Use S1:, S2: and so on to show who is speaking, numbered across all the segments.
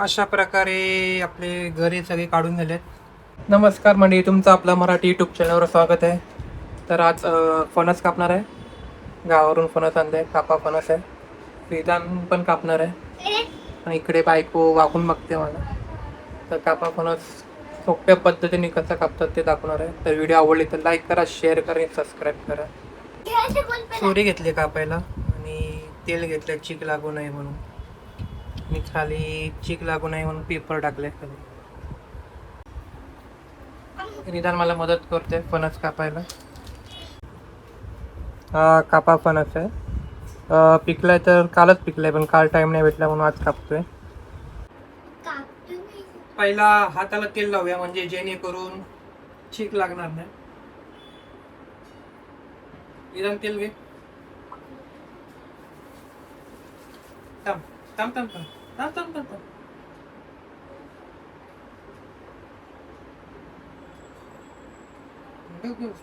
S1: अशा प्रकारे आपले घरे सगळे काढून झालेत. नमस्कार मंडळी, तुमचं आपलं मराठी यूट्यूब चॅनलवर स्वागत आहे. तर आज फणस कापणार आहे. गावावरून फणस आणलाय, कापा फणस आहे. विधान पण कापणार आहे आणि इकडे बायको वाकून बघते मला. तर कापा फणस सोप्या पद्धतीने कसं कापतात ते दाखवणार आहे. तर व्हिडिओ आवडली तर लाईक करा, शेअर करा आणि सबस्क्राईब करा. सुरी घेतली कापायला आणि तेल घेतलं चीक लागू नये म्हणून, आणि खाली चीक लागू नये म्हणून पेपर टाकले खाली. निदान मला मदत करते फणस कापायला. हा कापा फणस आहे. पिकलाय तर कालच पिकलाय, पण काल टाइम नाही भेटला म्हणून आज कापतोय. पहिला हाताला तेल लावूया म्हणजे जेणेकरून चीक लागणार नाही. निदान तेल घे. थांब थांब थांब थांब थांब थांब थांब थांब.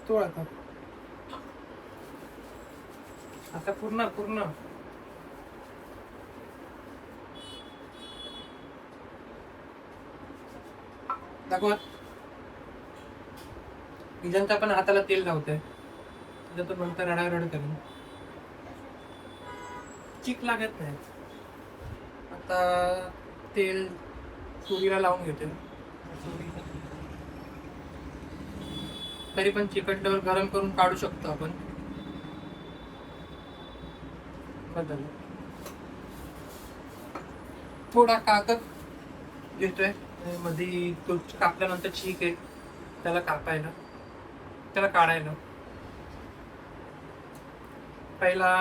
S1: तोड आता पूर्ण पूर्ण दाखवत. इजंता पण हाताला तेल लावतोय, तुझं तो नंतर रडारड करेन. चीक लागत नाही. आता तेल सुरीला लावून घेते. तरी पण चिकटल्यावर गरम करून काढू शकतो आपण. बदल थोडा कागद घेतोय मध्ये, तो कापल्यानंतर चीक आहे त्याला कापायला, त्याला काढायला. पहिला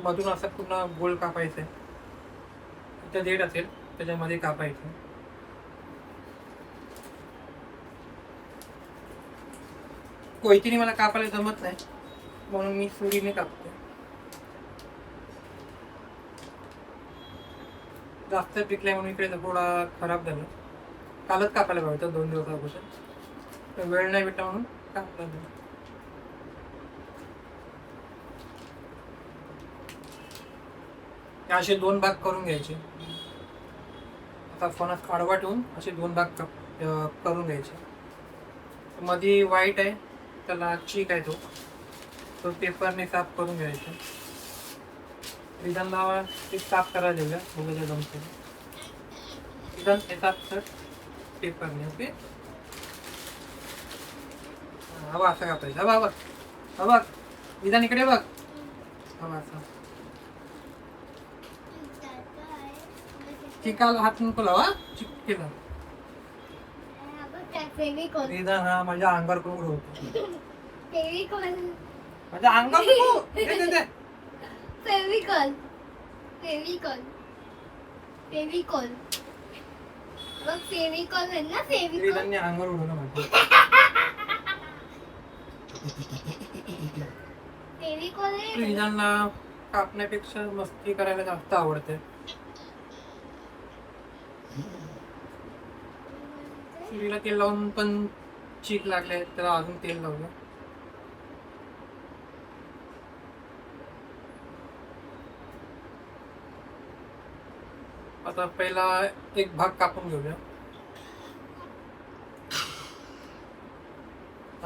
S1: मधून असं पूर्ण गोल कापायचंय. इथं देठ असेल त्याच्यामध्ये कापायचं. कोयतीने मला कापायला जमत नाही म्हणून मी सुरीने कापतो. जास्त पिकलाय म्हणून इकडे थोडा खराब झाला. कालच कापायला पाहिजे 2 दिवसापासून, वेळ नाही भेटला म्हणून कापला. असे 2 भाग करून घ्यायचे. आता फणस आडवा ठेवून असे 2 भाग करून घ्यायचे. मध्ये वाईट आहे त्याला चीक आहे, तो पेपरने साफ करून घ्यायचा. विधानला ते साफ करायला दिलं मुलाच्या जमते. विधान ते साफ कर पेपरने. ओके, हवा असं कापायचं. हवा बघ, हवा विधान इकडे बघ. हवा असं चिकाला हात नको लावा, चिक केला. विधान हा माझ्या अंगावर करून होतो. माझ्या अंगावर
S2: फेविकॉल फेविकॉल फेविकॉल बघ, फेविकॉल आहे ना, फेविकॉल
S1: अंगावर उडवलं माझ्या.
S2: फेविकॉल आहे.
S1: विधानला कापण्यापेक्षा मस्ती करायला जास्त आवडते. सुरीला तेल लावून पण चीक लागले, त्याला अजून तेल लावलं. आता पहिला एक भाग कापून घेऊया.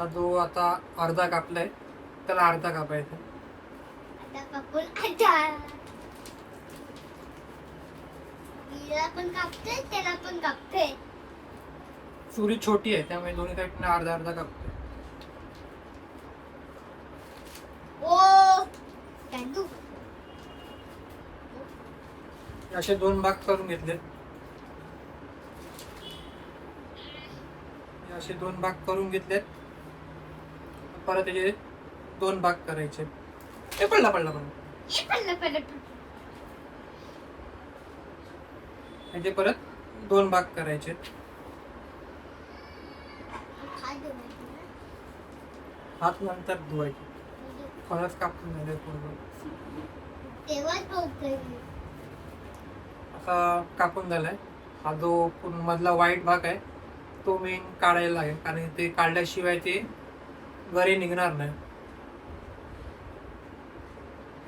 S1: जो आता अर्धा कापलाय त्याला अर्धा कापायचा.
S2: पण कापते, त्याला पण कापते.
S1: सुरी छोटी आहे त्यामुळे दोन्ही साईडने अर्धा अर्धा कापते. असे 2 भाग करून घेतले. असे 2 भाग करून घेतलेत. परत त्याचे 2 भाग करायचे. हे पडला पडला पडला म्हणजे परत 2 भाग करायचे. हात नंतर धुवायचे. फणस कापून झाले पूर्ण. आता कापून झालाय. हा जो मधला वाईट भाग आहे तो मेन काढायला लागेल, कारण ते काढल्याशिवाय ते घरी निघणार नाही.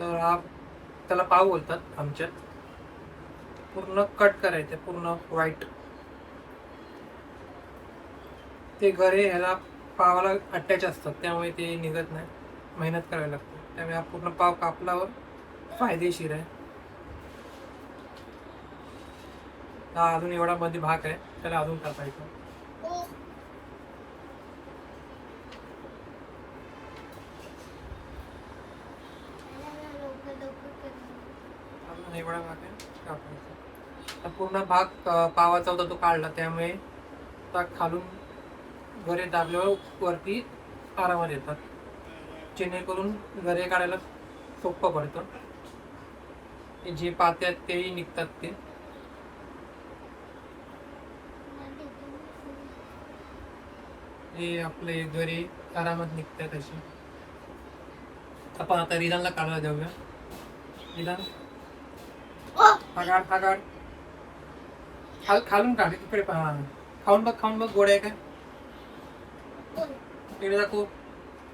S1: तर हा त्याला पाव बोलतात आमच्यात. पूर्ण कट करायचे, पूर्ण व्हाईट. ते गरे ह्याला पावाला अटॅच असतात, त्यामुळे ते निघत नाही, मेहनत करावी लागते. त्यामुळे हा पूर्ण पाव कापल्यावर फायदेशीर आहे. हा अजून एवढा मध्ये भाग आहे, त्याला अजून कापायचं.
S2: ओ लवकर लवकर कर.
S1: अजून एवढा भाग आहे, कापायचा. तर पूर्ण भाग पावाचा होता तो काढला, त्यामुळे आता खालून गरे दाबल्यावर वरती आरामात येतात, जेणेकरून गरे काढायला सोपं पडतं. जे पाते आहेत तेही निघतात ते. हे आपले गरे आरामात निघतात असे. आपण आता रिदानला काढायला जाऊया. रिदान,
S2: ओ
S1: हा काढ. खालून काढ, इकडे पहा. खाऊन बघ गोड आहे काय.
S2: गोड
S1: इकडे दाखव.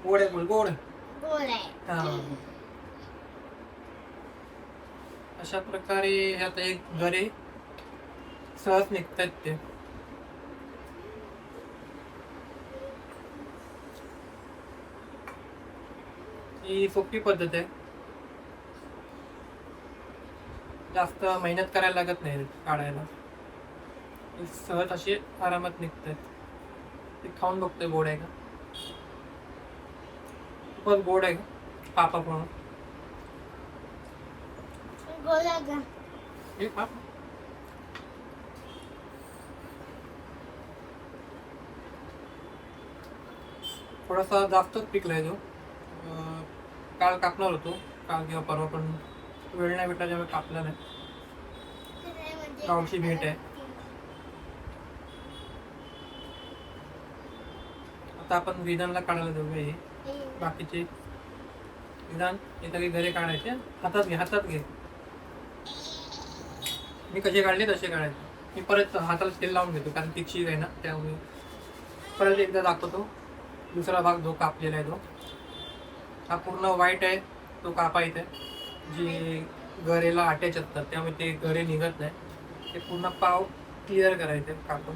S1: गोड आहे, बोल गोड.
S2: गोड आहे.
S1: हा. अशा प्रकारे ह्यात एक गरे सहज निघतात ते. ही सोपी पद्धत आहे, जास्त मेहनत करायला लागत नाही काढायला. सहज असे आरामात निघतात. ते खाऊन बघतोय गोड आहे का. खूपच गोड आहे का पापा पण.
S2: गोड आहे का?
S1: हे खा. थोडासा जास्तच पिकलाय तो. काल कापणार होतो, काल किंवा परवा, पण वेळ नाही भेटला त्यामुळे कापला नाही.
S2: म्हणजे
S1: गावची भेट आहे. आता आपण विधानला काढायला जाऊया. हे बाकीचे विधान हे सगळे घरे काढायचे. हातात घे. मी कसे काढले तसे काढायचे. मी परत हाताला तेल लावून घेतो, कारण ती चीज आहे ना, त्यामुळे परत एकदा दाखवतो. दुसरा भाग जो कापलेला आहे तो, हा पूर्ण व्हाईट आहे, तो कापायचा आहे. जे गरेला अटॅच असतात त्यामुळे ते गरे निघत नाही. ते पूर्ण पाव क्लिअर करायचे कापून.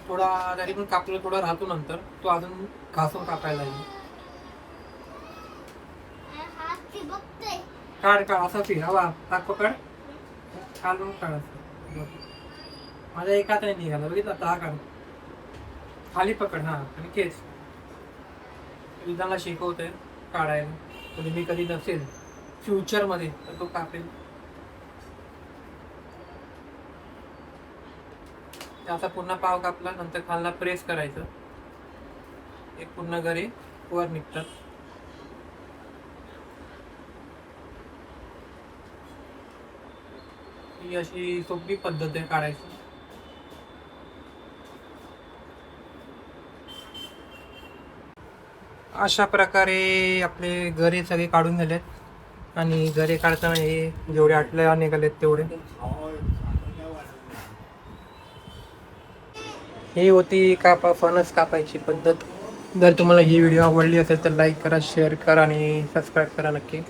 S1: थोडा जरी पण कापलं थोडा राहतो, नंतर तो अजून घासून कापायला लागेल. काढ असा फिर हवा हात पकड, खालून काढ. माझ्या एका हाताने निघाला, बघितलं. आता हा काढ, खाली पकड. हा आणि केस. विधानला शिकवतोय काढायला, म्हणजे मी कधी नसेल फ्युचर मध्ये तर तो कापेल. त्याचा पूर्ण पाव कापला, नंतर खालना प्रेस करायचं. एक पूर्ण गरे वर निघतात. ही अशी सोपी पद्धत आहे काढायची. अशा प्रकारे आपले गरे सगळे काढून झालेत. आणि गरे काढताना हे जेवढे आटल्या निघालेत तेवढे. ही होती फणस कापायची पद्धत. जर तुम्हाला ही व्हिडिओ आवडली असेल तर लाईक करा, शेअर करा आणि सबस्क्राईब करा नक्की.